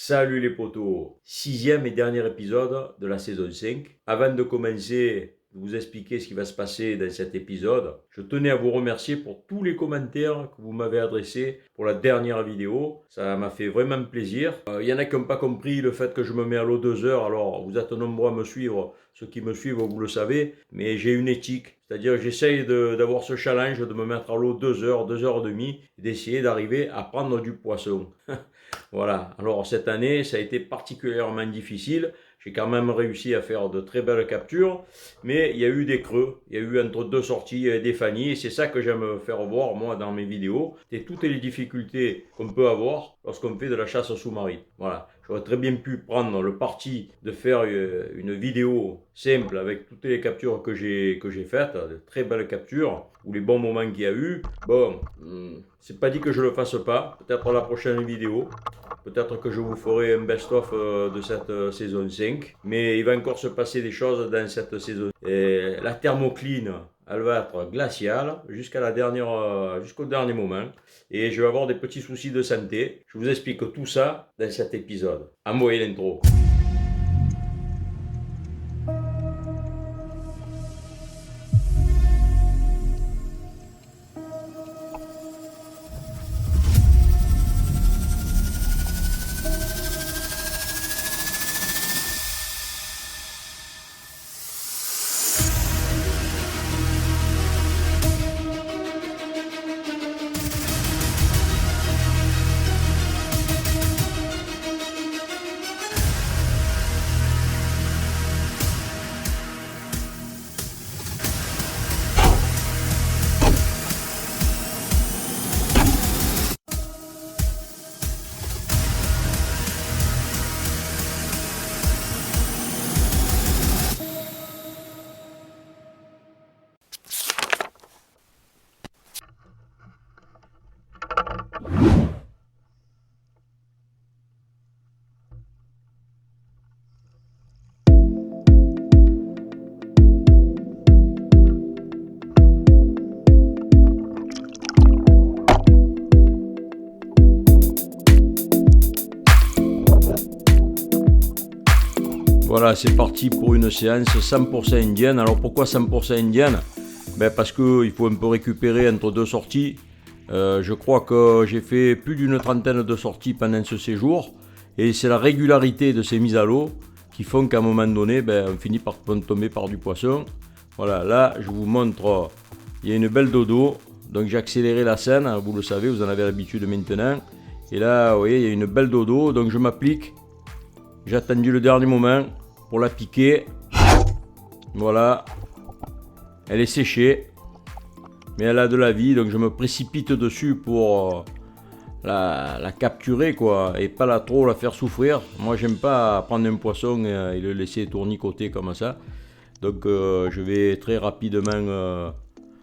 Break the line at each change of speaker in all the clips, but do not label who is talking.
Salut les potos, sixième et dernier épisode de la saison 5. Avant de commencer, de vous expliquer ce qui va se passer dans cet épisode, je tenais à vous remercier pour tous les commentaires que vous m'avez adressés pour la dernière vidéo. Ça m'a fait vraiment plaisir. Il y en a qui n'ont pas compris le fait que je me mets à l'eau 2 heures, alors vous êtes nombreux à me suivre. Ceux qui me suivent, vous le savez, mais j'ai une éthique. C'est-à-dire que j'essaye d'avoir ce challenge de me mettre à l'eau 2 heures, 2 heures et demie, et d'essayer d'arriver à prendre du poisson. Voilà, alors cette année, ça a été particulièrement difficile. J'ai quand même réussi à faire de très belles captures, mais il y a eu des creux. Il y a eu entre deux sorties des fannies, et c'est ça que j'aime faire voir, moi, dans mes vidéos. C'est toutes les difficultés qu'on peut avoir lorsqu'on fait de la chasse sous-marine. Voilà, j'aurais très bien pu prendre le parti de faire une vidéo simple avec toutes les captures que j'ai faites, de très belles captures, ou les bons moments qu'il y a eu. Bon, c'est pas dit que je le fasse pas, peut-être la prochaine vidéo. Peut-être que je vous ferai un best-of de cette saison 5. Mais il va encore se passer des choses dans cette saison. Et la thermocline, elle va être glaciale jusqu'au dernier moment. Et je vais avoir des petits soucis de santé. Je vous explique tout ça dans cet épisode. Envoyez l'intro. Voilà, c'est parti pour une séance 100% indienne. Alors pourquoi 100% indienne? Parce qu'il faut un peu récupérer entre deux sorties. Je crois que j'ai fait plus d'une trentaine de sorties pendant ce séjour. Et c'est la régularité de ces mises à l'eau qui font qu'à un moment donné, on finit par tomber par du poisson. Voilà, là je vous montre, il y a une belle dodo. Donc j'ai accéléré la scène, vous le savez, vous en avez l'habitude maintenant. Et là, vous voyez, il y a une belle dodo, donc je m'applique. J'ai attendu le dernier moment pour la piquer. Voilà. Elle est séchée. Mais elle a de la vie. Donc je me précipite dessus pour la capturer, quoi. Et pas la faire souffrir. Moi, j'aime pas prendre un poisson et le laisser tournicoter comme ça. Donc je vais très rapidement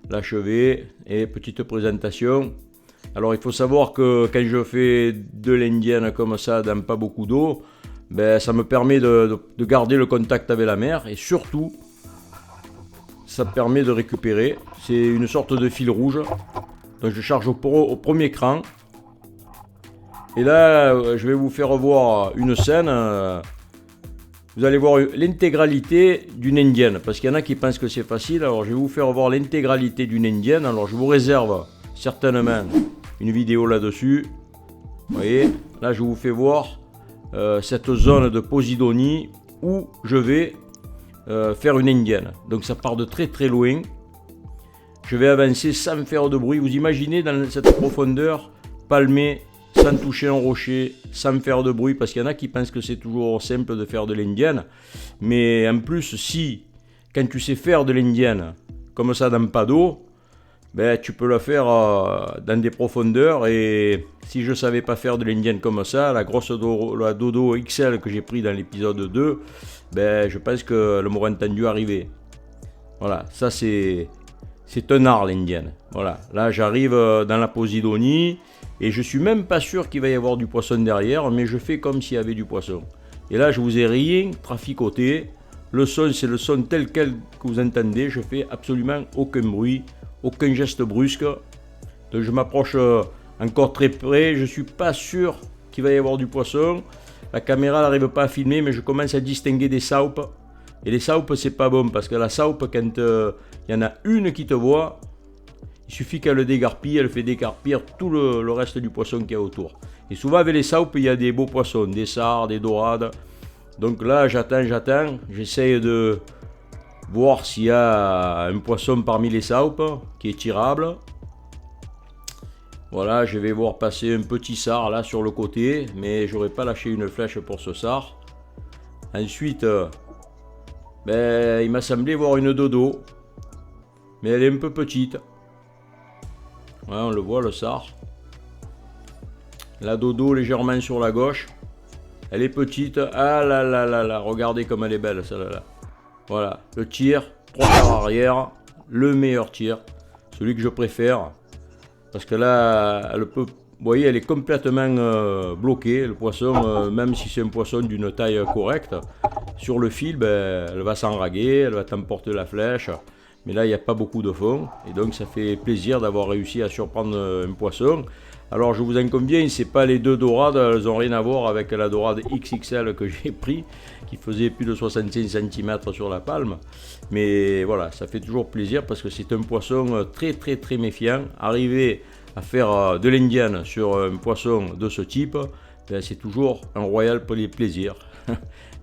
l'achever. Et petite présentation. Alors il faut savoir que quand je fais de l'indienne comme ça dans pas beaucoup d'eau, ça me permet de garder le contact avec la mer et surtout ça permet de récupérer. C'est une sorte de fil rouge. Donc je charge au premier cran. Et là je vais vous faire voir une scène. Vous allez voir l'intégralité d'une indienne. Parce qu'il y en a qui pensent que c'est facile. Alors je vais vous faire voir l'intégralité d'une indienne. Alors je vous réserve certainement une vidéo là-dessus. Vous voyez, là je vous fais voir cette zone de Posidonie où je vais faire une indienne. Donc ça part de très très loin. Je vais avancer sans faire de bruit. Vous imaginez dans cette profondeur, palmer sans toucher un rocher, sans faire de bruit, parce qu'il y en a qui pensent que c'est toujours simple de faire de l'indienne. Mais en plus, quand tu sais faire de l'indienne comme ça dans pas d'eau, tu peux la faire dans des profondeurs. Et si je ne savais pas faire de l'indienne comme ça, la dodo XL que j'ai pris dans l'épisode 2, je pense qu'elle m'aurait entendu arriver. Voilà, ça c'est un art l'indienne. Voilà, là j'arrive dans la Posidonie et je suis même pas sûr qu'il va y avoir du poisson derrière, mais je fais comme s'il y avait du poisson. Et là je vous ai rien traficoté. Le son, c'est le son tel quel que vous entendez. Je fais absolument aucun bruit. Aucun geste brusque. Donc je m'approche encore très près. Je ne suis pas sûr qu'il va y avoir du poisson. la caméra n'arrive pas à filmer, mais je commence à distinguer des saupes. Et les saupes, c'est pas bon, parce que la saupe, quand il y en a une qui te voit, il suffit qu'elle le dégarpille, elle fait dégarpir tout le reste du poisson qu'il y a autour. Et souvent avec les saupes, il y a des beaux poissons, des sards, des dorades. Donc là, j'attends, j'essaye de voir s'il y a un poisson parmi les saupes qui est tirable. Voilà, je vais voir passer un petit sard là sur le côté, mais j'aurais pas lâché une flèche pour ce sard. Ensuite, il m'a semblé voir une dodo, mais elle est un peu petite. Ouais, on le voit, le sard. La dodo légèrement sur la gauche. Elle est petite. Ah là là là là, regardez comme elle est belle celle-là. Voilà, le tir, 3 quarts arrière, le meilleur tir, celui que je préfère. Parce que là, elle peut, vous voyez, elle est complètement bloquée, le poisson, même si c'est un poisson d'une taille correcte. Sur le fil, elle va s'enraguer, elle va t'emporter la flèche. Mais là, il n'y a pas beaucoup de fond. Et donc, ça fait plaisir d'avoir réussi à surprendre un poisson. Alors, je vous en conviens, c'est pas les deux dorades, elles n'ont rien à voir avec la dorade XXL que j'ai pris, qui faisait plus de 65 cm sur la palme. Mais voilà, ça fait toujours plaisir parce que c'est un poisson très très très méfiant. Arriver à faire de l'indienne sur un poisson de ce type, c'est toujours un royal pour les plaisirs.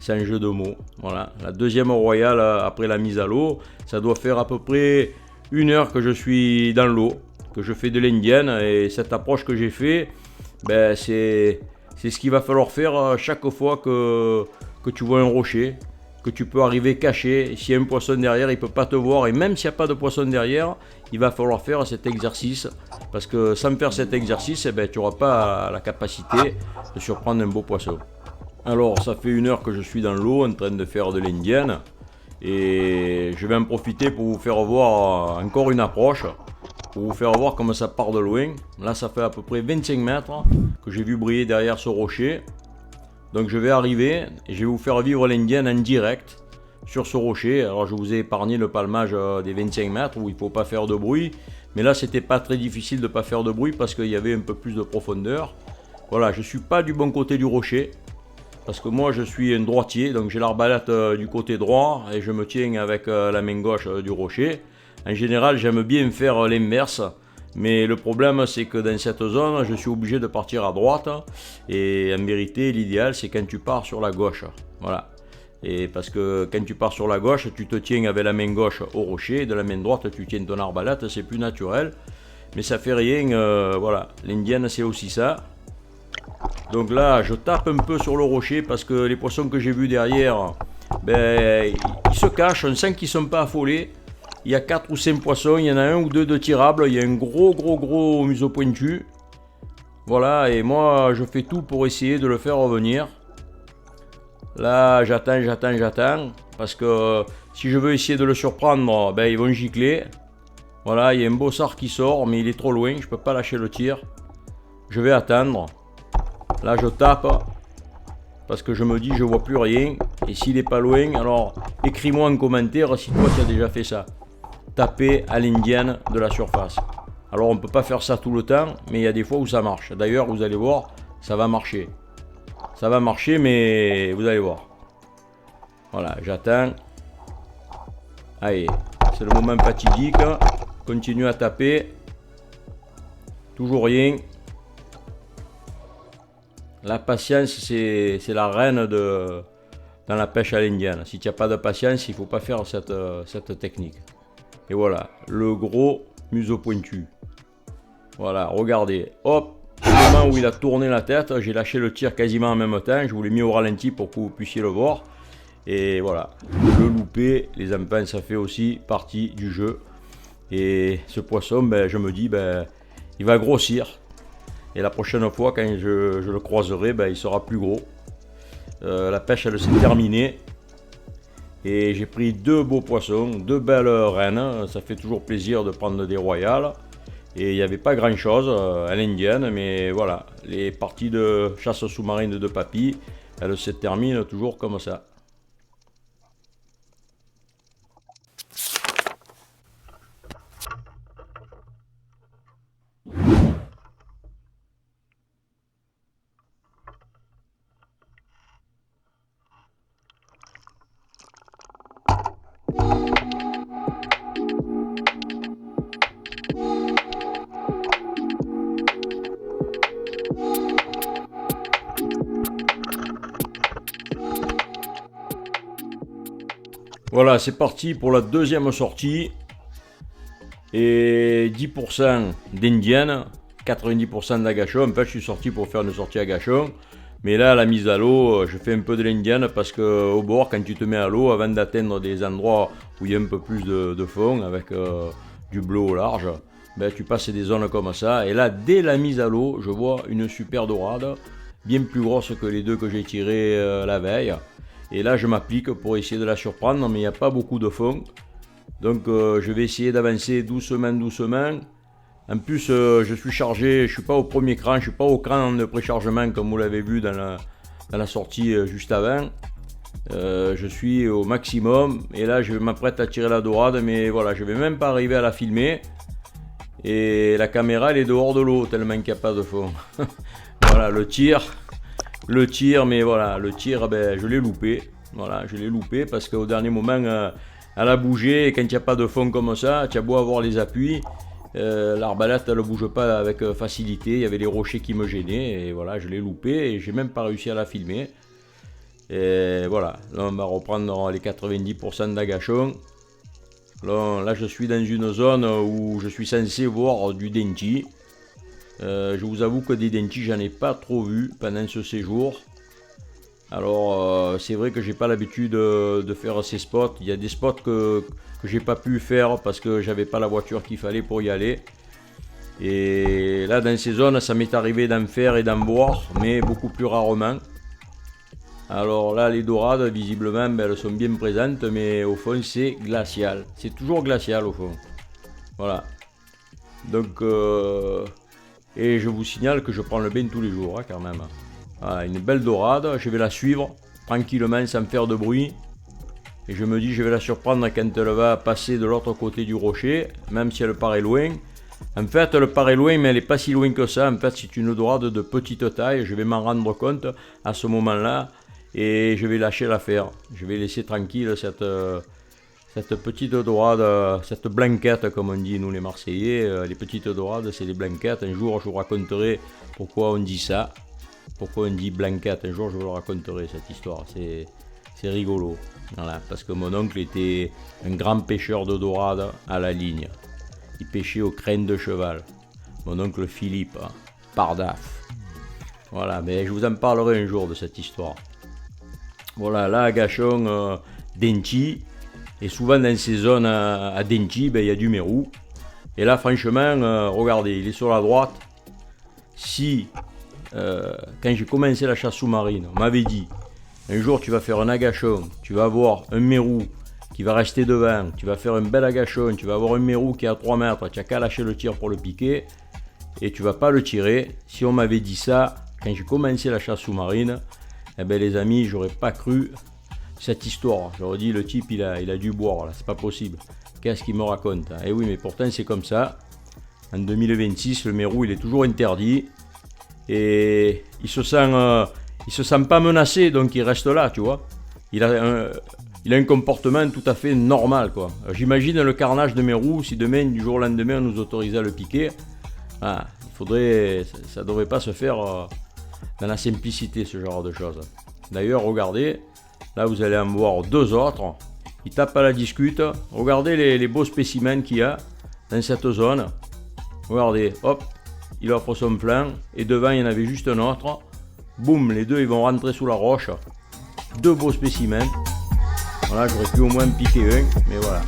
C'est un jeu de mots. Voilà, la deuxième royale après la mise à l'eau, ça doit faire à peu près 1 heure que je suis dans l'eau, que je fais de l'indienne, et cette approche que j'ai fait, c'est ce qu'il va falloir faire chaque fois que tu vois un rocher, que tu peux arriver caché. S'il y a un poisson derrière, il ne peut pas te voir, et même s'il n'y a pas de poisson derrière, il va falloir faire cet exercice, parce que sans faire cet exercice, tu n'auras pas la capacité de surprendre un beau poisson. Alors, ça fait 1 heure que je suis dans l'eau en train de faire de l'indienne, et je vais en profiter pour vous faire voir encore une approche, pour vous faire voir comment ça part de loin. Là, ça fait à peu près 25 mètres que j'ai vu briller derrière ce rocher. Donc je vais arriver et je vais vous faire vivre l'indienne en direct sur ce rocher. Alors je vous ai épargné le palmage des 25 mètres où il ne faut pas faire de bruit. Mais là, c'était pas très difficile de ne pas faire de bruit parce qu'il y avait un peu plus de profondeur. Voilà, je ne suis pas du bon côté du rocher, parce que moi je suis un droitier, donc j'ai l'arbalète du côté droit et je me tiens avec la main gauche du rocher. En général, j'aime bien faire l'inverse, mais le problème c'est que dans cette zone, je suis obligé de partir à droite, et en vérité, l'idéal c'est quand tu pars sur la gauche. Voilà. Et parce que quand tu pars sur la gauche, tu te tiens avec la main gauche au rocher, et de la main droite tu tiens ton arbalète, c'est plus naturel, mais ça fait rien, voilà. L'indienne c'est aussi ça. Donc là, je tape un peu sur le rocher parce que les poissons que j'ai vus derrière, ils se cachent, on sent qu'ils ne sont pas affolés. Il y a 4 ou 5 poissons, il y en a 1 ou 2 de tirables, il y a un gros museau pointu. Voilà, et moi je fais tout pour essayer de le faire revenir. Là, j'attends, parce que si je veux essayer de le surprendre, ils vont gicler. Voilà, il y a un beau sard qui sort, mais il est trop loin, je ne peux pas lâcher le tir. Je vais attendre. Là, je tape, parce que je me dis, je vois plus rien. Et s'il n'est pas loin, alors écris-moi en commentaire si toi tu as déjà fait ça. Taper à l'indienne de la surface. Alors on ne peut pas faire ça tout le temps, mais il y a des fois où ça marche. D'ailleurs, vous allez voir, ça va marcher. Ça va marcher, mais vous allez voir. Voilà, j'attends. Allez, c'est le moment fatidique. Continue à taper. Toujours rien. La patience, c'est la reine dans la pêche à l'indienne. Si tu n'as pas de patience, il ne faut pas faire cette technique. Et voilà, le gros museau pointu. Voilà, regardez. Hop, au moment où il a tourné la tête, j'ai lâché le tir quasiment en même temps. Je vous l'ai mis au ralenti pour que vous puissiez le voir. Et voilà, le louper, les enfants, ça fait aussi partie du jeu. Et ce poisson, je me dis, il va grossir. Et la prochaine fois, quand je le croiserai, il sera plus gros. La pêche, elle s'est terminée. Et j'ai pris 2 beaux poissons, 2 belles rennes. Ça fait toujours plaisir de prendre des royales. Et il n'y avait pas grand chose à l'indienne, mais voilà, les parties de chasse sous-marine de papy, elles se terminent toujours comme ça. Voilà, c'est parti pour la deuxième sortie. Et 10% d'indienne, 90% d'agachon. En fait, je suis sorti pour faire une sortie agachon. Mais là, à la mise à l'eau, je fais un peu de l'indienne parce qu'au bord, quand tu te mets à l'eau, avant d'atteindre des endroits où il y a un peu plus de fond, avec du bleu au large, ben, tu passes des zones comme ça. Et là, dès la mise à l'eau, je vois une super dorade, bien plus grosse que les deux que j'ai tirées la veille. Et là, je m'applique pour essayer de la surprendre, mais il n'y a pas beaucoup de fond. Donc, je vais essayer d'avancer doucement, doucement. En plus, je suis chargé, je ne suis pas au premier cran, je ne suis pas au cran de préchargement comme vous l'avez vu dans la sortie juste avant. Je suis au maximum et là je m'apprête à tirer la dorade, mais voilà, je ne vais même pas arriver à la filmer. Et la caméra elle est dehors de l'eau tellement qu'il n'y a pas de fond. Voilà, le tir, mais voilà, le tir, ben, je l'ai loupé. Voilà, je l'ai loupé parce qu'au dernier moment, elle a bougé et quand il n'y a pas de fond comme ça, tu as beau avoir les appuis. L'arbalète elle ne bouge pas avec facilité, il y avait les rochers qui me gênaient et voilà, je l'ai loupé et j'ai même pas réussi à la filmer. Et voilà, là on va reprendre les 90% d'agachon. Là je suis dans une zone où je suis censé voir du denchi. Je vous avoue que des denchi j'en ai pas trop vu pendant ce séjour. Alors c'est vrai que j'ai pas l'habitude de faire ces spots. Il y a des spots que j'ai pas pu faire parce que j'avais pas la voiture qu'il fallait pour y aller. Et là dans ces zones ça m'est arrivé d'en faire et d'en voir, mais beaucoup plus rarement. Alors là les dorades visiblement ben, elles sont bien présentes, mais au fond c'est glacial. C'est toujours glacial au fond. Voilà. Donc et je vous signale que je prends le bain tous les jours hein, quand même. Voilà, une belle dorade, je vais la suivre tranquillement sans faire de bruit. Et je me dis je vais la surprendre quand elle va passer de l'autre côté du rocher, même si elle paraît loin. En fait elle paraît loin mais elle n'est pas si loin que ça. En fait c'est une dorade de petite taille, je vais m'en rendre compte à ce moment-là. Et je vais lâcher l'affaire. Je vais laisser tranquille cette petite dorade, cette blanquette comme on dit nous les Marseillais. Les petites dorades c'est les blanquettes. Un jour je vous raconterai pourquoi on dit ça. Pourquoi on dit blanquette? Un jour je vous le raconterai cette histoire, c'est rigolo. Voilà, parce que mon oncle était un grand pêcheur de dorades à la ligne. Il pêchait aux crênes de cheval. Mon oncle Philippe, Pardaf. Voilà, mais je vous en parlerai un jour de cette histoire. Voilà, là à Gachon, denchi. Et souvent dans ces zones à denchi, ben, il y a du mérou. Et là franchement, regardez, il est sur la droite. Si... quand j'ai commencé la chasse sous-marine, on m'avait dit un jour tu vas faire un agachon, tu vas avoir un mérou qui va rester devant, tu vas faire un bel agachon, tu vas avoir un mérou qui est à 3 mètres, tu n'as qu'à lâcher le tir pour le piquer et tu vas pas le tirer. Si on m'avait dit ça quand j'ai commencé la chasse sous-marine, eh ben les amis, j'aurais pas cru cette histoire. J'aurais dit le type il a dû boire là, c'est pas possible. Qu'est-ce qu'il me raconte? Et oui, mais pourtant c'est comme ça. En 2026, le mérou il est toujours interdit. Et il se sent pas menacé, donc il reste là, tu vois. Il a un comportement tout à fait normal, quoi. J'imagine le carnage de mérou si demain, du jour au lendemain, on nous autorisait à le piquer. Ah, ça devrait pas se faire dans la simplicité, ce genre de choses. D'ailleurs, regardez, là vous allez en voir deux autres. Ils tapent à la discute. Regardez les beaux spécimens qu'il y a dans cette zone. Regardez, hop. Il offre son flanc et devant il y en avait juste un autre. Boum, les deux ils vont rentrer sous la roche. Deux beaux spécimens. Voilà, j'aurais pu au moins piquer un, mais voilà.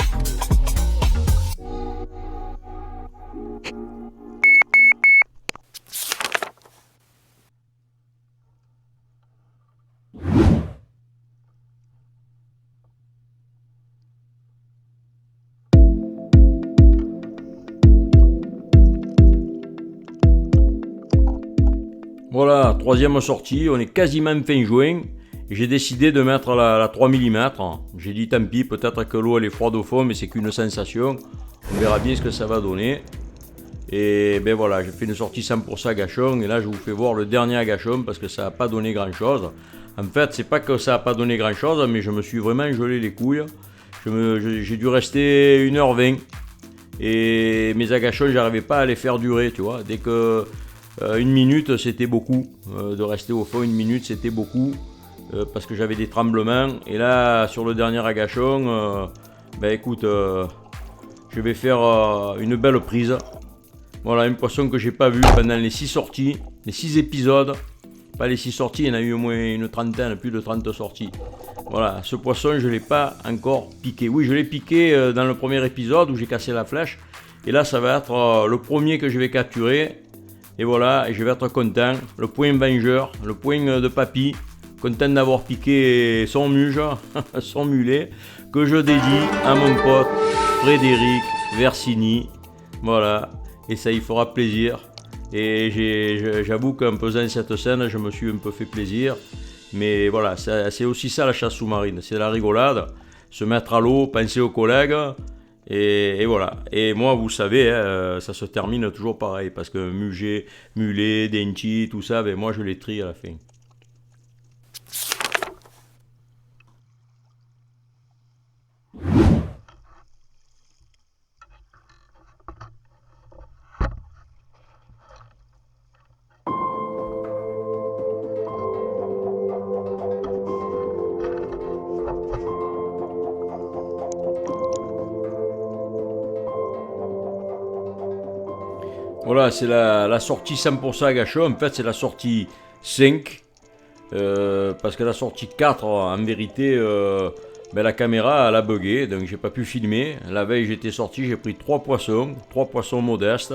Voilà, troisième sortie, on est quasiment fin juin. Et j'ai décidé de mettre la 3 mm. J'ai dit tant pis, peut-être que l'eau elle est froide au fond, mais c'est qu'une sensation. On verra bien ce que ça va donner. Et ben voilà, j'ai fait une sortie 100% agachon. Et là je vous fais voir le dernier agachon parce que ça n'a pas donné grand chose. En fait, c'est pas que ça n'a pas donné grand chose, mais je me suis vraiment gelé les couilles. J'ai dû rester 1h20. Et mes agachons, j'arrivais pas à les faire durer, tu vois. Dès que 1 minute, c'était beaucoup. De rester au fond 1 minute, c'était beaucoup. parce que j'avais des tremblements. Et là, sur le dernier agachon, ben écoute, je vais faire une belle prise. Voilà, un poisson que j'ai pas vu pendant les 6 sorties, les 6 épisodes. Pas les 6 sorties, il y en a eu au moins une trentaine, plus de 30 sorties. Voilà, ce poisson, je ne l'ai pas encore piqué. Oui, je l'ai piqué dans le premier épisode où j'ai cassé la flèche. Et là, ça va être le premier que je vais capturer. Et voilà, et je vais être content. Le point vengeur, le point de papy. Content d'avoir piqué son muge, son mulet, que je dédie à mon pote Frédéric Versini. Voilà, et ça y fera plaisir. Et j'avoue qu'en faisant cette scène, je me suis un peu fait plaisir. Mais voilà, c'est aussi ça la chasse sous-marine, c'est la rigolade. Se mettre à l'eau, penser aux collègues. Et voilà. Et moi, vous savez, ça se termine toujours pareil. Parce que mulet, denchi, tout ça, ben moi je les trie à la fin. Voilà, c'est la sortie 100% agachon. En fait, c'est la sortie 5. Parce que la sortie 4, en vérité, ben, la caméra elle a bugué. Donc, j'ai pas pu filmer. La veille, j'étais sorti, j'ai pris 3 poissons modestes.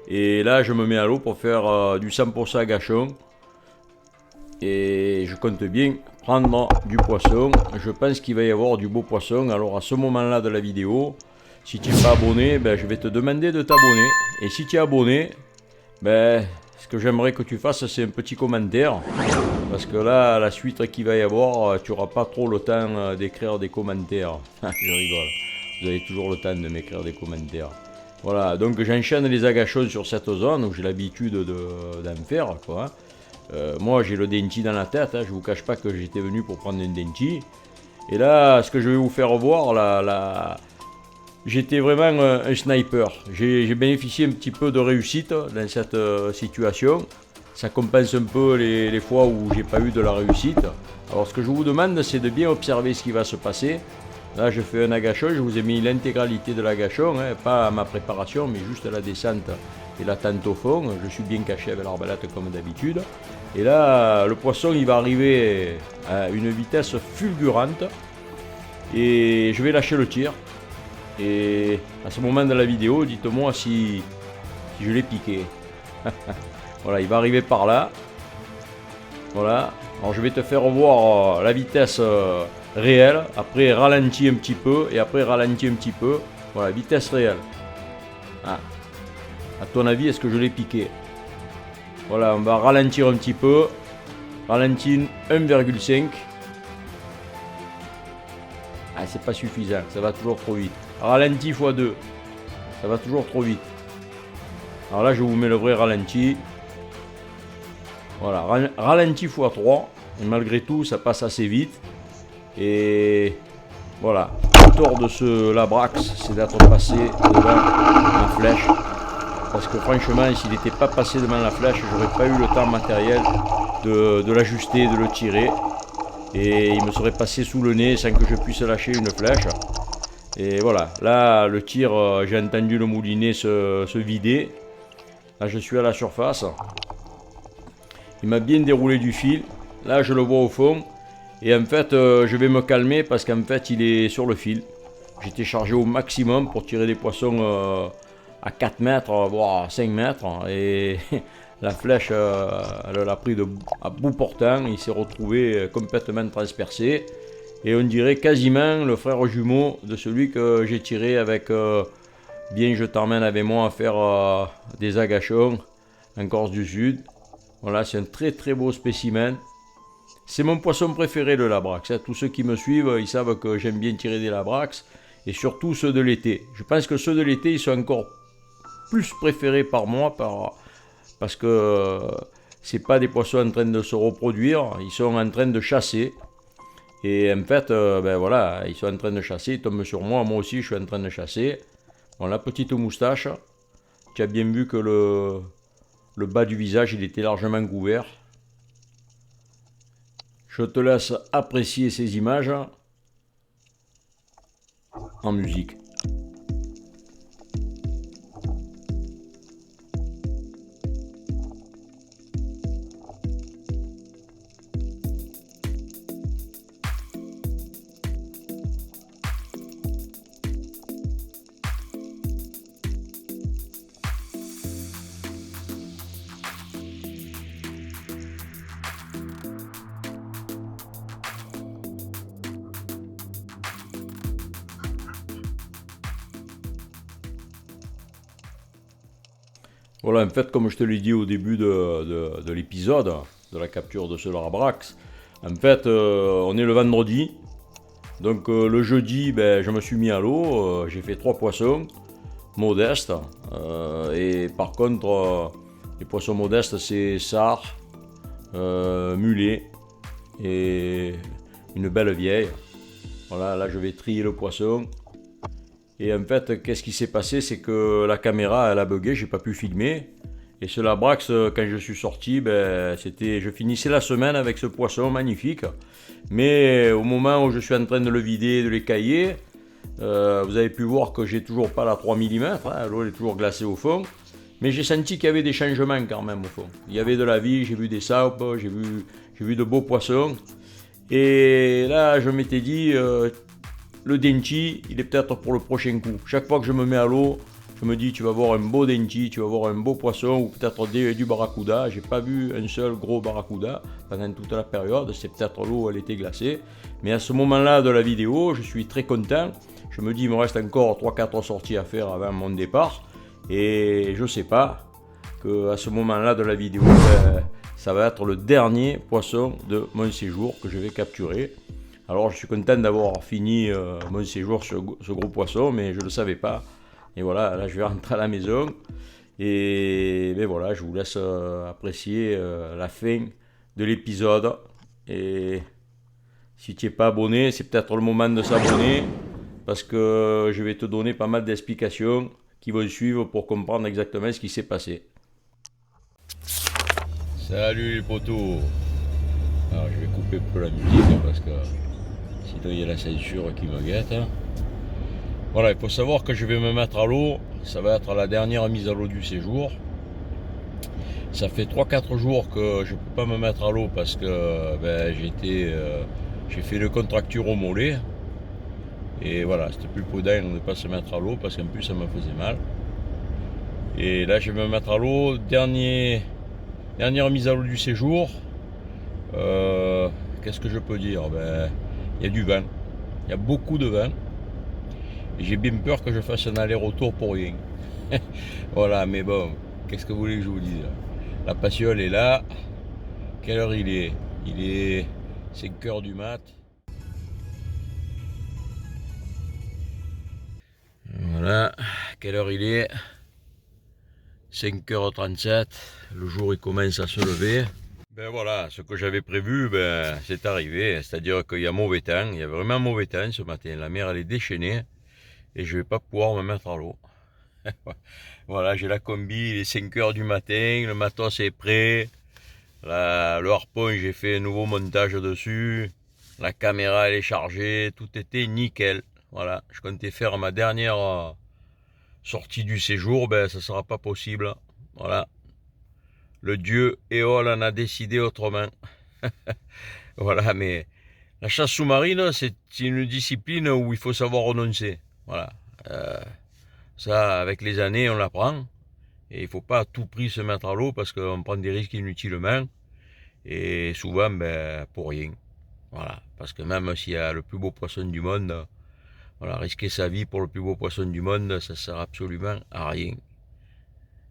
Et là, je me mets à l'eau pour faire du 100% agachon. Et je compte bien prendre du poisson. Je pense qu'il va y avoir du beau poisson. Alors, à ce moment-là de la vidéo, si tu n'es pas abonné, ben, je vais te demander de t'abonner. Et si tu es abonné, ben, ce que j'aimerais que tu fasses, c'est un petit commentaire. Parce que là, la suite qu'il va y avoir, tu n'auras pas trop le temps d'écrire des commentaires. Je rigole. Vous avez toujours le temps de m'écrire des commentaires. Voilà, donc j'enchaîne les agachons sur cette zone où j'ai l'habitude d'en faire, quoi. Moi, j'ai le denchi dans la tête. Je ne vous cache pas que j'étais venu pour prendre un denchi. Et là, ce que je vais vous faire voir, j'étais vraiment un sniper. J'ai bénéficié un petit peu de réussite dans cette situation. Ça compense un peu les fois où j'ai pas eu de la réussite. Alors ce que je vous demande, c'est de bien observer ce qui va se passer. Là, je fais un agachon, je vous ai mis l'intégralité de l'agachon, pas ma préparation, mais juste la descente et l'attente au fond. Je suis bien caché avec l'arbalète comme d'habitude. Et là, le poisson, il va arriver à une vitesse fulgurante. Et je vais lâcher le tir. Et à ce moment de la vidéo, dites-moi si je l'ai piqué. Voilà, il va arriver par là. Voilà. Alors je vais te faire voir la vitesse réelle. Après ralenti un petit peu. Et après ralenti un petit peu. Voilà, vitesse réelle. Ah. À ton avis, est-ce que je l'ai piqué? Voilà, on va ralentir un petit peu. Ralentir 1,5. Ah, c'est pas suffisant, ça va toujours trop vite. Ralenti x2, ça va toujours trop vite. Alors là, je vous mets le vrai ralenti. Voilà, ralenti x3. Et malgré tout, ça passe assez vite. Et voilà, le tort de ce Labrax, c'est d'être passé devant la flèche. Parce que franchement, s'il n'était pas passé devant la flèche, j'aurais pas eu le temps matériel de l'ajuster, de le tirer. Et il me serait passé sous le nez sans que je puisse lâcher une flèche. Et voilà, là le tir, j'ai entendu le moulinet se vider. Là je suis à la surface. Il m'a bien déroulé du fil. Là je le vois au fond. Et en fait je vais me calmer parce qu'en fait il est sur le fil. J'étais chargé au maximum pour tirer des poissons à 4 mètres, voire 5 mètres. Et la flèche, elle l'a pris à bout portant. Il s'est retrouvé complètement transpercé. Et on dirait quasiment le frère jumeau de celui que j'ai tiré avec Bien Je t'emmène avec moi à faire des agachons en Corse du Sud. Voilà, c'est un très très beau spécimen. C'est mon poisson préféré, le labrax. Tous ceux qui me suivent, ils savent que j'aime bien tirer des labrax. Et surtout ceux de l'été. Je pense que ceux de l'été, ils sont encore plus préférés par moi parce que c'est pas des poissons en train de se reproduire. Ils sont en train de chasser. Et en fait, ben voilà, ils sont en train de chasser, ils tombent sur moi, moi aussi je suis en train de chasser. Bon, la petite moustache, tu as bien vu que le bas du visage, il était largement couvert. Je te laisse apprécier ces images en musique. Voilà, en fait, comme je te l'ai dit au début de l'épisode, de la capture de ce Larabrax, en fait, on est le vendredi. Donc le jeudi, ben, je me suis mis à l'eau, j'ai fait 3 poissons modestes. Et par contre, les poissons modestes, c'est sard, mulet et une belle vieille. Voilà, là je vais trier le poisson. Et en fait, qu'est-ce qui s'est passé? C'est que la caméra, elle a bugué, j'ai pas pu filmer. Et ce Labrax, quand je suis sorti, ben, je finissais la semaine avec ce poisson magnifique. Mais au moment où je suis en train de le vider, de l'écailler, vous avez pu voir que j'ai toujours pas la 3 mm, hein, l'eau est toujours glacée au fond. Mais j'ai senti qu'il y avait des changements quand même au fond. Il y avait de la vie, j'ai vu des saupes, j'ai vu de beaux poissons. Et là, je m'étais dit, le denchi, il est peut-être pour le prochain coup. Chaque fois que je me mets à l'eau, je me dis, tu vas voir un beau denchi, tu vas voir un beau poisson, ou peut-être du barracuda. J'ai pas vu un seul gros barracuda pendant toute la période. C'est peut-être l'eau, elle était glacée. Mais à ce moment-là de la vidéo, je suis très content. Je me dis, il me reste encore 3-4 sorties à faire avant mon départ. Et je sais pas qu'à ce moment-là de la vidéo, ça va être le dernier poisson de mon séjour que je vais capturer. Alors je suis content d'avoir fini mon séjour sur ce gros poisson, mais je ne le savais pas. Et voilà, là je vais rentrer à la maison. Et ben voilà, je vous laisse apprécier la fin de l'épisode. Et si tu n'es pas abonné, c'est peut-être le moment de s'abonner, parce que je vais te donner pas mal d'explications qui vont suivre pour comprendre exactement ce qui s'est passé. Salut les potos. Alors je vais couper un peu la musique parce que sinon il y a la censure qui me guette. Voilà, il faut savoir que je vais me mettre à l'eau. Ça va être la dernière mise à l'eau du séjour. Ça fait 3-4 jours que je ne peux pas me mettre à l'eau parce que j'ai fait une contracture au mollet. Et voilà, c'était plus prudent de ne pas se mettre à l'eau parce qu'en plus ça me faisait mal. Et là je vais me mettre à l'eau. Dernière mise à l'eau du séjour. Qu'est-ce que je peux dire? Il y a du vent. Il y a beaucoup de vent. Et j'ai bien peur que je fasse un aller-retour pour rien. Voilà, mais bon, qu'est-ce que vous voulez que je vous dise? La passion est là. Quelle heure il est? Il est 5h du mat. Voilà, quelle heure il est? 5h37. Le jour il commence à se lever. Ben voilà, ce que j'avais prévu, c'est arrivé. C'est-à-dire qu'il y a mauvais temps. Il y a vraiment mauvais temps ce matin. La mer elle est déchaînée. Et je vais pas pouvoir me mettre à l'eau. Voilà, j'ai la combi, il est 5h du matin, le matos est prêt. Le harpon, j'ai fait un nouveau montage dessus. La caméra, elle est chargée, tout était nickel. Voilà, je comptais faire ma dernière sortie du séjour, ça sera pas possible. Voilà, le dieu Éole en a décidé autrement. Voilà, mais la chasse sous-marine, c'est une discipline où il faut savoir renoncer. Voilà. Ça, avec les années, on l'apprend. Et il ne faut pas à tout prix se mettre à l'eau parce qu'on prend des risques inutilement. Et souvent, pour rien. Voilà. Parce que même s'il y a le plus beau poisson du monde, voilà, risquer sa vie pour le plus beau poisson du monde, ça ne sert absolument à rien.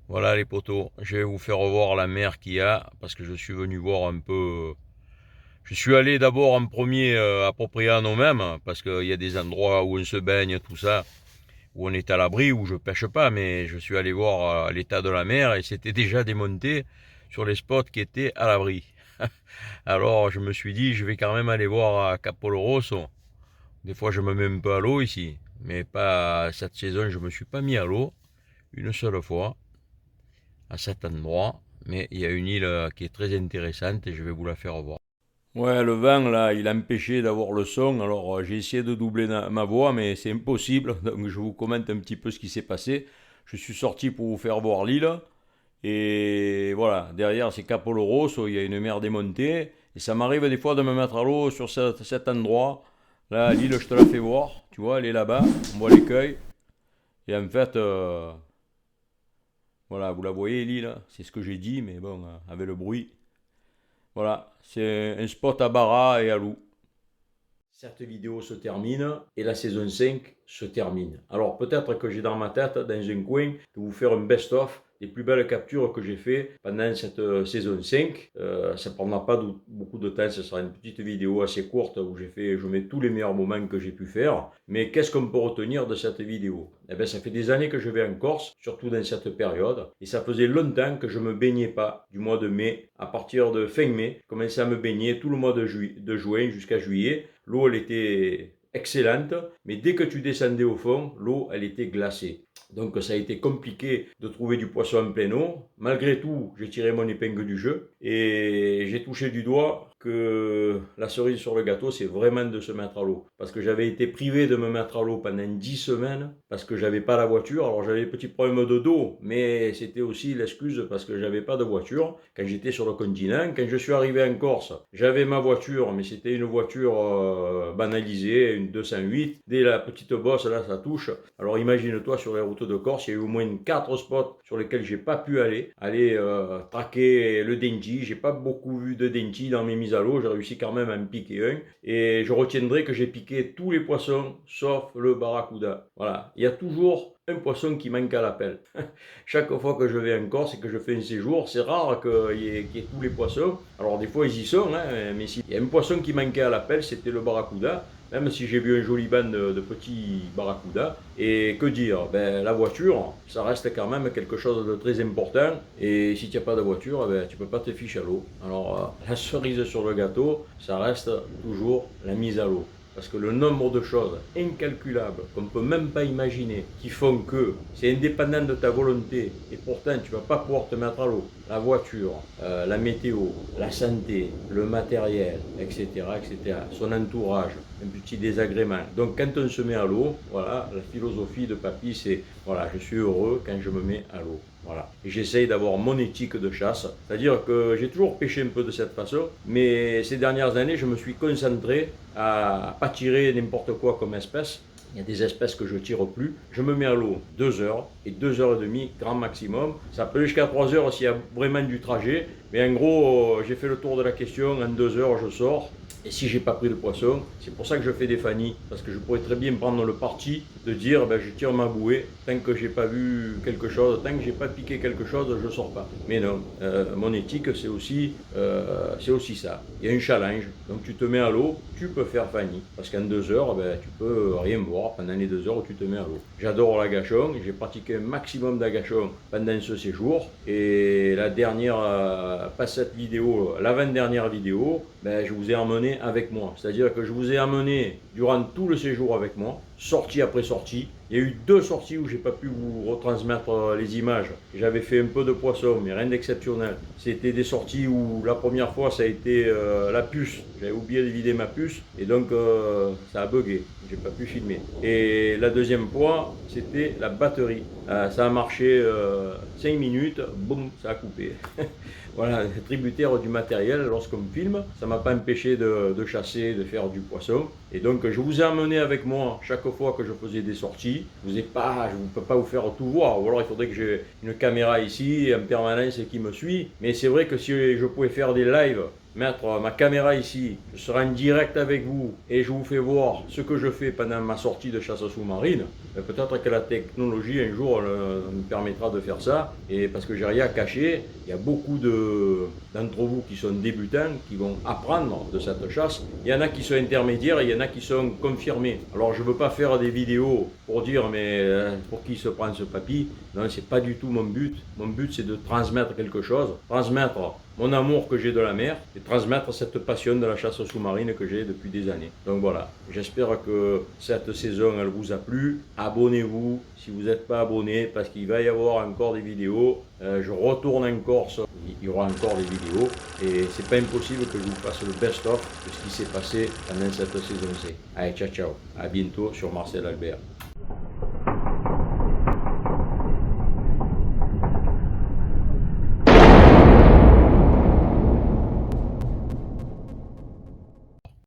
Voilà les potos. Je vais vous faire revoir la mer qu'il y a parce que je suis venu voir un peu. Je suis allé d'abord en premier à Propriano même parce qu'il y a des endroits où on se baigne, tout ça, où on est à l'abri, où je pêche pas, mais je suis allé voir l'état de la mer et c'était déjà démonté sur les spots qui étaient à l'abri. Alors je me suis dit, je vais quand même aller voir à Capolo Rosso. Des fois je me mets un peu à l'eau ici, mais pas cette saison, je me suis pas mis à l'eau une seule fois à cet endroit, mais il y a une île qui est très intéressante et je vais vous la faire voir. Ouais, le vent là, il a empêché d'avoir le son. Alors j'ai essayé de doubler ma voix, mais c'est impossible. Donc je vous commente un petit peu ce qui s'est passé. Je suis sorti pour vous faire voir l'île. Et voilà, derrière c'est Capo Rosso, il y a une mer démontée. Et ça m'arrive des fois de me mettre à l'eau sur cet endroit. Là, l'île, je te la fais voir. Tu vois, elle est là-bas. On voit l'écueil. Et en fait, voilà, vous la voyez l'île. C'est ce que j'ai dit, mais bon, avec le bruit. Voilà, c'est un spot à Barra et à Lou. Cette vidéo se termine et la saison 5 se termine. Alors peut-être que j'ai dans ma tête, dans un coin, de vous faire un best-of des plus belles captures que j'ai fait pendant cette saison 5. Ça ne prendra pas beaucoup de temps, ce sera une petite vidéo assez courte où je mets tous les meilleurs moments que j'ai pu faire. Mais qu'est-ce qu'on peut retenir de cette vidéo? Eh bien, ça fait des années que je vais en Corse, surtout dans cette période, et ça faisait longtemps que je ne me baignais pas du mois de mai. À partir de fin mai, je commençais à me baigner tout le mois de juin jusqu'à juillet. L'eau, elle était excellente, mais dès que tu descendais au fond, l'eau, elle était glacée. Donc ça a été compliqué de trouver du poisson en pleine eau. Malgré tout, j'ai tiré mon épingle du jeu et j'ai touché du doigt que la cerise sur le gâteau, c'est vraiment de se mettre à l'eau. Parce que j'avais été privé de me mettre à l'eau pendant 10 semaines parce que j'avais pas la voiture. Alors j'avais des petits problèmes de dos, mais c'était aussi l'excuse parce que j'avais pas de voiture quand j'étais sur le continent. Quand je suis arrivé en Corse, j'avais ma voiture, mais c'était une voiture banalisée, une 208. Dès la petite bosse, là, ça touche. Alors imagine-toi sur les routes de Corse, il y a eu au moins 4 spots sur lesquels j'ai pas pu aller traquer le denji. J'ai pas beaucoup vu de denji dans mes mises à l'eau, j'ai réussi quand même à me piquer un. Et je retiendrai que j'ai piqué tous les poissons sauf le barracuda. Voilà, il y a toujours un poisson qui manque à l'appel. Chaque fois que je vais en Corse et que je fais un séjour, c'est rare qu'il y ait tous les poissons. Alors des fois ils y sont, mais s'il y a un poisson qui manquait à l'appel, c'était le barracuda. Même si j'ai vu un joli banc de petits barracudas. Et que dire, la voiture, ça reste quand même quelque chose de très important. Et si tu n'as pas de voiture, tu ne peux pas te ficher à l'eau. Alors la cerise sur le gâteau, ça reste toujours la mise à l'eau. Parce que le nombre de choses incalculables qu'on ne peut même pas imaginer, qui font que c'est indépendant de ta volonté, et pourtant tu ne vas pas pouvoir te mettre à l'eau. La voiture, la météo, la santé, le matériel, etc., etc., son entourage, un petit désagrément. Donc quand on se met à l'eau, voilà, la philosophie de Papy, c'est, voilà, je suis heureux quand je me mets à l'eau. Voilà. Et j'essaye d'avoir mon éthique de chasse, c'est-à-dire que j'ai toujours pêché un peu de cette façon, mais ces dernières années, je me suis concentré à ne pas tirer n'importe quoi comme espèce. Il y a des espèces que je ne tire plus. Je me mets à l'eau 2 heures et 2 heures et demie, grand maximum. Ça peut aller jusqu'à 3 heures s'il y a vraiment du trajet. Mais en gros, j'ai fait le tour de la question. En 2 heures, je sors. Et si j'ai pas pris le poisson, c'est pour ça que je fais des fannies. Parce que je pourrais très bien prendre le parti de dire je tire ma bouée. Tant que j'ai pas vu quelque chose, tant que j'ai pas piqué quelque chose, je sors pas. Mais non, mon éthique c'est aussi ça. Il y a un challenge. Donc tu te mets à l'eau, tu peux faire fanny. Parce qu'en 2 heures, tu peux rien voir pendant les 2 heures où tu te mets à l'eau. J'adore l'agachon. J'ai pratiqué un maximum d'agachon pendant ce séjour. Et la dernière, pas cette vidéo, l'avant-dernière vidéo, je vous ai emmené avec moi. C'est-à-dire que je vous ai amené durant tout le séjour avec moi, sortie après sortie. Il y a eu 2 sorties où j'ai pas pu vous retransmettre les images. J'avais fait un peu de poisson, mais rien d'exceptionnel. C'était des sorties où la première fois ça a été la puce. J'avais oublié de vider ma puce et donc ça a bugué. J'ai pas pu filmer. Et la deuxième fois, c'était la batterie. Ça a marché 5 minutes, boum, ça a coupé. Voilà, tributaire du matériel lorsqu'on filme. Ça ne m'a pas empêché de chasser, de faire du poisson. Et donc je vous ai emmené avec moi chaque fois que je faisais des sorties. Je ne peux pas vous faire tout voir. Ou alors il faudrait que j'ai une caméra ici en permanence qui me suit. Mais c'est vrai que si je pouvais faire des lives, mettre ma caméra ici, je serai en direct avec vous et je vous fais voir ce que je fais pendant ma sortie de chasse sous-marine, peut-être que la technologie un jour me permettra de faire ça. Et parce que j'ai rien à cacher, il y a beaucoup d'entre vous qui sont débutants, qui vont apprendre de cette chasse. Il y en a qui sont intermédiaires et il y en a qui sont confirmés. Alors je ne veux pas faire des vidéos pour dire mais pour qui se prend ce papy. Non, c'est pas du tout mon but. Mon but c'est de transmettre quelque chose, transmettre mon amour que j'ai de la mer et transmettre cette passion de la chasse sous-marine que j'ai depuis des années. Donc voilà, j'espère que cette saison elle vous a plu. Abonnez-vous si vous n'êtes pas abonné parce qu'il va y avoir encore des vidéos. Je retourne en Corse, il y aura encore des vidéos et c'est pas impossible que je vous fasse le best-of de ce qui s'est passé pendant cette saison C. Allez, ciao ciao, à bientôt sur Marcel Albert.